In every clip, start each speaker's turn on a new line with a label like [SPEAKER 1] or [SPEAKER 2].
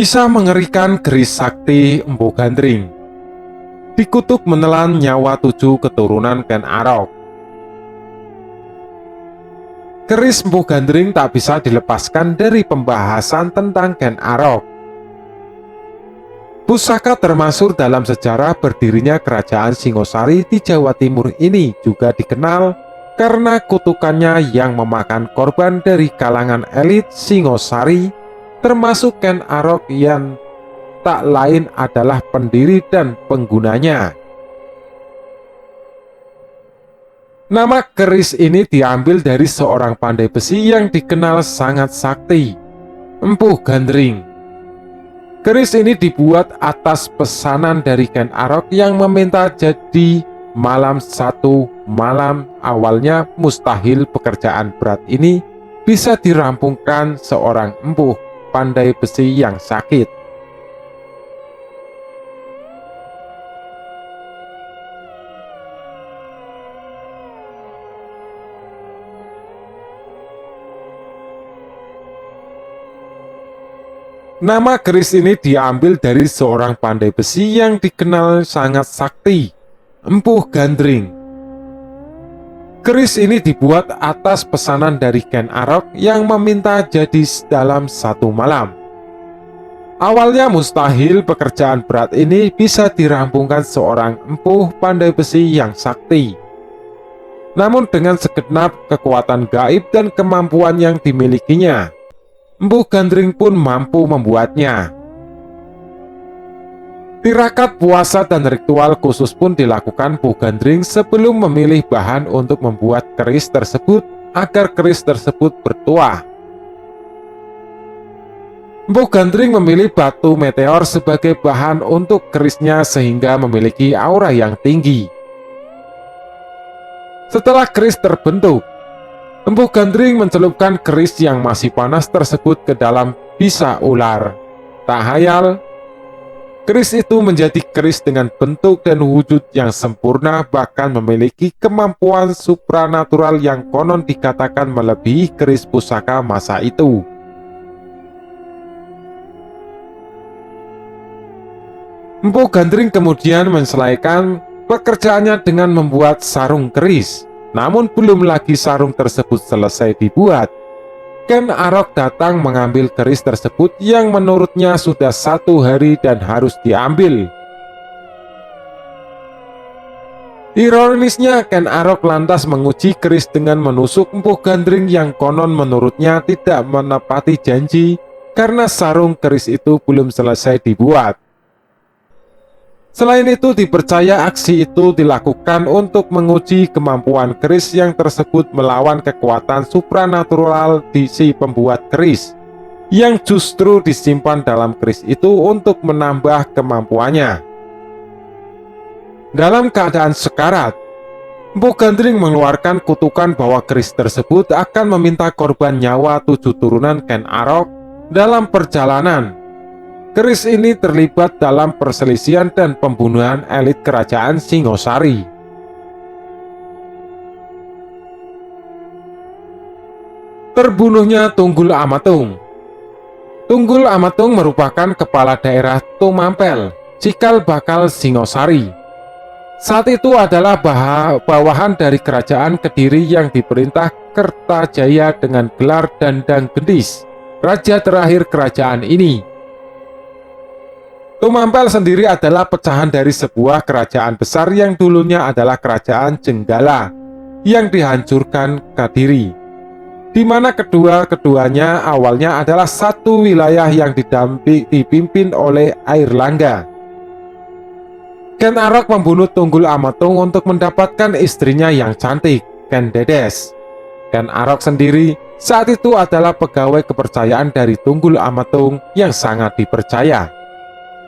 [SPEAKER 1] Kisah mengerikan keris sakti Empu Gandring. Dikutuk menelan nyawa 7 keturunan Ken Arok. Keris Empu Gandring tak bisa dilepaskan dari pembahasan tentang Ken Arok. Pusaka termasuk dalam sejarah berdirinya kerajaan Singosari di Jawa Timur ini juga dikenal karena kutukannya yang memakan korban dari kalangan elit Singosari, termasuk Ken Arok yang tak lain adalah pendiri dan penggunanya. Nama keris ini diambil dari seorang pandai besi yang dikenal sangat sakti, Empu Gandring. Keris ini dibuat atas pesanan dari Ken Arok yang meminta jadi malam satu malam. Awalnya mustahil pekerjaan berat ini bisa dirampungkan seorang empuh pandai besi yang sakit. Nama keris ini diambil dari seorang pandai besi yang dikenal sangat sakti, Empu Gandring. Keris ini dibuat atas pesanan dari Ken Arok yang meminta jadi dalam satu malam. Awalnya mustahil pekerjaan berat ini bisa dirampungkan seorang empuh pandai besi yang sakti. Namun dengan segenap kekuatan gaib dan kemampuan yang dimilikinya, Empu Gandring pun mampu membuatnya. Tirakat puasa dan ritual khusus pun dilakukan Empu Gandring sebelum memilih bahan untuk membuat keris tersebut agar keris tersebut bertuah. Empu Gandring memilih batu meteor sebagai bahan untuk kerisnya sehingga memiliki aura yang tinggi. Setelah keris terbentuk, Empu Gandring mencelupkan keris yang masih panas tersebut ke dalam bisa ular. Tak hayal, keris itu menjadi keris dengan bentuk dan wujud yang sempurna, bahkan memiliki kemampuan supranatural yang konon dikatakan melebihi keris pusaka masa itu. Empu Gandring kemudian menselesaikan pekerjaannya dengan membuat sarung keris. Namun belum lagi sarung tersebut selesai dibuat, Ken Arok datang mengambil keris tersebut yang menurutnya sudah 1 hari dan harus diambil. Ironisnya, Ken Arok lantas menguji keris dengan menusuk Empu Gandring yang konon menurutnya tidak menepati janji karena sarung keris itu belum selesai dibuat. Selain itu, dipercaya aksi itu dilakukan untuk menguji kemampuan keris yang tersebut melawan kekuatan supranatural di si pembuat keris, yang justru disimpan dalam keris itu untuk menambah kemampuannya. Dalam keadaan sekarat, Empu Gandring mengeluarkan kutukan bahwa keris tersebut akan meminta korban nyawa 7 turunan Ken Arok dalam perjalanan. Keris ini terlibat dalam perselisihan dan pembunuhan elit kerajaan Singosari. Terbunuhnya Tunggul Amatung. Tunggul Amatung merupakan kepala daerah Tumampel, cikal bakal Singosari. Saat itu adalah bawahan dari kerajaan Kediri yang diperintah Kertajaya dengan gelar Dandang Gendis, raja terakhir kerajaan ini. Tumampel sendiri adalah pecahan dari sebuah kerajaan besar yang dulunya adalah kerajaan Jenggala yang dihancurkan Kadiri, di mana keduanya awalnya adalah satu wilayah yang dipimpin oleh Airlangga. Ken Arok membunuh Tunggul Amatung untuk mendapatkan istrinya yang cantik, Ken Dedes. Ken Arok sendiri saat itu adalah pegawai kepercayaan dari Tunggul Amatung yang sangat dipercaya.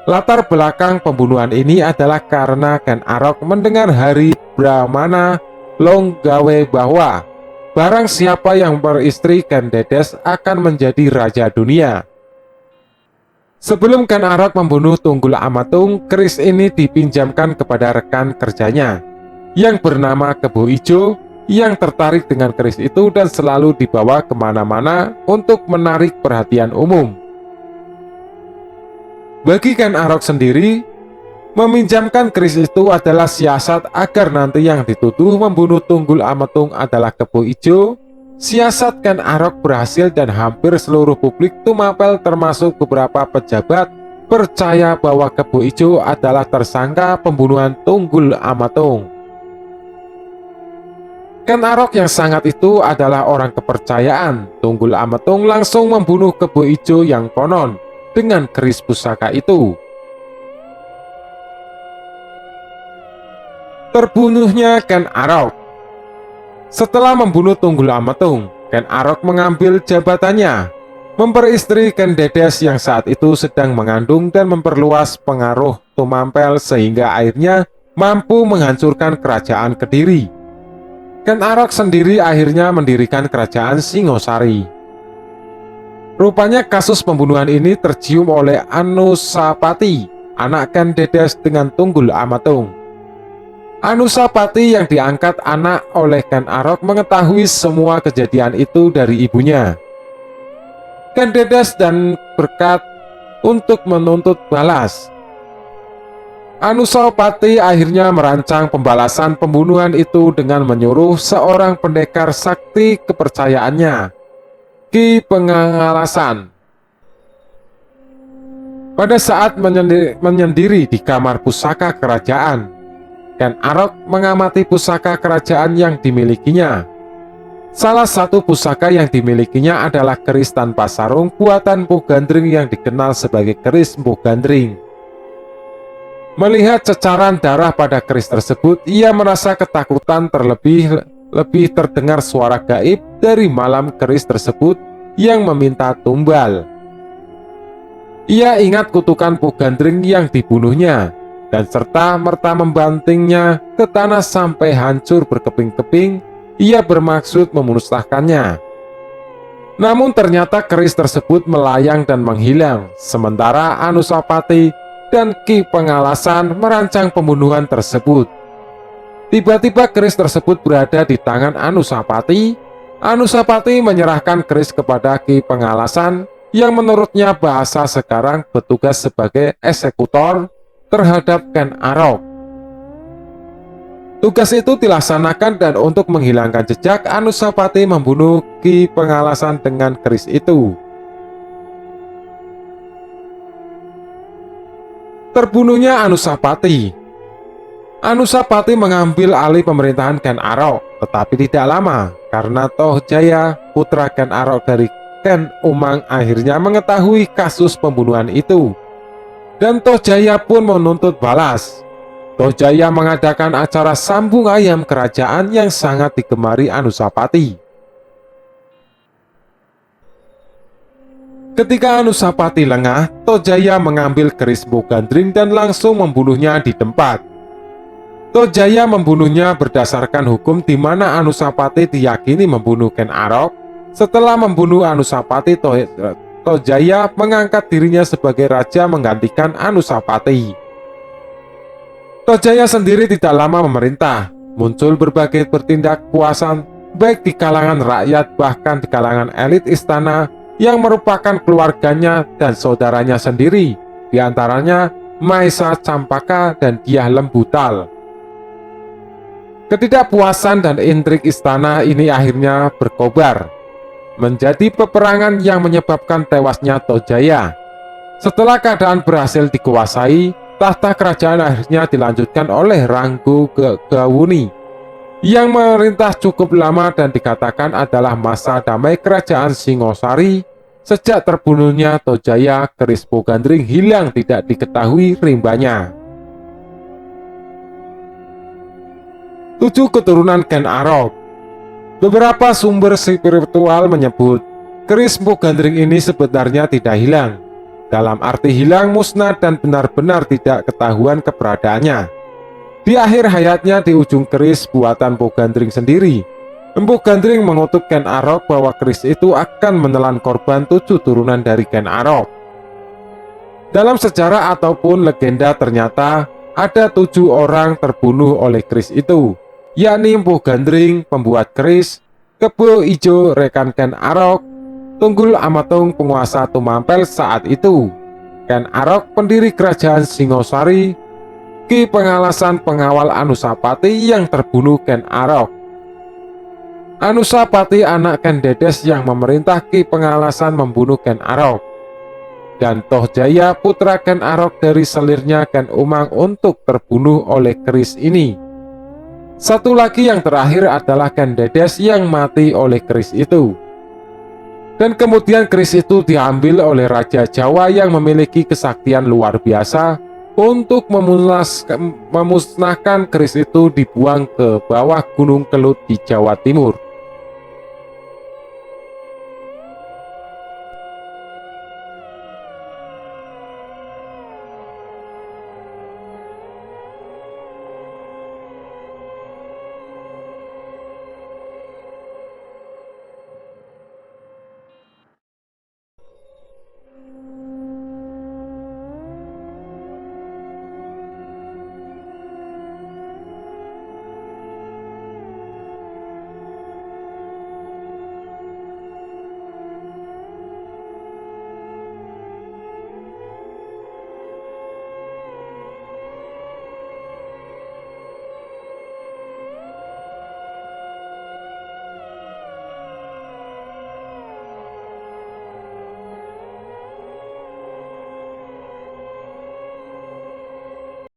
[SPEAKER 1] Latar belakang pembunuhan ini adalah karena Ken Arok mendengar Hari Brahmana Longgawe bahwa barang siapa yang beristri Ken Dedes akan menjadi raja dunia. Sebelum Ken Arok membunuh Tunggul Amatung, keris ini dipinjamkan kepada rekan kerjanya yang bernama Kebo Ijo, yang tertarik dengan keris itu dan selalu dibawa kemana-mana untuk menarik perhatian umum. Bagi Ken Arok sendiri, meminjamkan keris itu adalah siasat agar nanti yang dituduh membunuh Tunggul Ametung adalah Kebo Ijo. Siasat Ken Arok berhasil dan hampir seluruh publik Tumapel termasuk beberapa pejabat percaya bahwa Kebo Ijo adalah tersangka pembunuhan Tunggul Ametung. Ken Arok yang sangat itu adalah orang kepercayaan. Tunggul Ametung langsung membunuh Kebo Ijo yang konon dengan keris pusaka itu. Terbunuhnya Ken Arok. Setelah membunuh Tunggul Ametung, Ken Arok mengambil jabatannya, memperistri Ken Dedes yang saat itu sedang mengandung dan memperluas pengaruh Tumapel sehingga akhirnya mampu menghancurkan kerajaan Kediri. Ken Arok sendiri akhirnya mendirikan kerajaan Singosari. Rupanya kasus pembunuhan ini tercium oleh Anusapati, anak Ken Dedes dengan Tunggul Ametung. Anusapati yang diangkat anak oleh Ken Arok mengetahui semua kejadian itu dari ibunya. Ken Dedes dan berkat untuk menuntut balas. Anusapati akhirnya merancang pembalasan pembunuhan itu dengan menyuruh seorang pendekar sakti kepercayaannya, Ki Pengalasan. Pada saat menyendiri di kamar pusaka kerajaan, Ken Arok mengamati pusaka kerajaan yang dimilikinya. Salah satu pusaka yang dimilikinya adalah keris tanpa sarung buatan Mpu Gandring yang dikenal sebagai keris Mpu Gandring. Melihat cecaran darah pada keris tersebut, ia merasa ketakutan. Terlebih terdengar suara gaib dari malam keris tersebut yang meminta tumbal. Ia ingat kutukan Mpu Gandring yang dibunuhnya, dan serta-merta membantingnya ke tanah sampai hancur berkeping-keping. Ia bermaksud memusnahkannya. Namun ternyata keris tersebut melayang dan menghilang, sementara Anusapati dan Ki Pengalasan merancang pembunuhan tersebut. Tiba-tiba keris tersebut berada di tangan Anusapati. Anusapati menyerahkan keris kepada Ki Pengalasan yang menurutnya bahasa sekarang bertugas sebagai eksekutor terhadap Ken Arok. Tugas itu dilaksanakan dan untuk menghilangkan jejak, Anusapati membunuh Ki Pengalasan dengan keris itu. Terbunuhnya Anusapati. Anusapati mengambil alih pemerintahan Ken Arok, tetapi tidak lama karena Toh Jaya, putra Ken Arok dari Ken Umang, akhirnya mengetahui kasus pembunuhan itu. Dan Toh Jaya pun menuntut balas. Toh Jaya mengadakan acara sambung ayam kerajaan yang sangat digemari Anusapati. Ketika Anusapati lengah, Toh Jaya mengambil keris Mpu Gandring dan langsung membunuhnya di tempat. Toh Jaya membunuhnya berdasarkan hukum di mana Anusapati diyakini membunuh Ken Arok. Setelah membunuh Anusapati, Toh Jaya mengangkat dirinya sebagai raja menggantikan Anusapati. Toh Jaya sendiri tidak lama memerintah. Muncul berbagai bertindak puasan baik di kalangan rakyat bahkan di kalangan elit istana yang merupakan keluarganya dan saudaranya sendiri, di antaranya Maesa Campaka dan Dyah Lembutal. Ketidakpuasan dan intrik istana ini akhirnya berkobar menjadi peperangan yang menyebabkan tewasnya Toh Jaya. Setelah keadaan berhasil dikuasai, tahta kerajaan akhirnya dilanjutkan oleh Ranggo Gawuni yang memerintah cukup lama dan dikatakan adalah masa damai kerajaan Singosari. Sejak terbunuhnya Toh Jaya, keris Mpu Gandring hilang tidak diketahui rimbanya. 7 keturunan Ken Arok. Beberapa sumber spiritual menyebut keris Mpu Gandring ini sebenarnya tidak hilang, dalam arti hilang musnah dan benar-benar tidak ketahuan keberadaannya. Di akhir hayatnya, di ujung keris buatan Mpu Gandring sendiri, Mpu Gandring mengutuk Ken Arok bahwa keris itu akan menelan korban 7 turunan dari Ken Arok. Dalam sejarah ataupun legenda ternyata ada 7 orang terbunuh oleh keris itu, yakni Mpu Gandring, pembuat keris, Kebo Ijo, rekan Ken Arok, Tunggul Ametung, penguasa Tumapel saat itu, Ken Arok pendiri kerajaan Singosari, Ki Pengalasan pengawal Anusapati yang terbunuh Ken Arok. Anusapati anak Ken Dedes yang memerintah Ki Pengalasan membunuh Ken Arok. Dan Tohjaya putra Ken Arok dari selirnya Ken Umang untuk terbunuh oleh keris ini. Satu lagi yang terakhir adalah Ken Dedes yang mati oleh keris itu. Dan kemudian keris itu diambil oleh Raja Jawa yang memiliki kesaktian luar biasa untuk memusnahkan keris itu, dibuang ke bawah Gunung Kelut di Jawa Timur.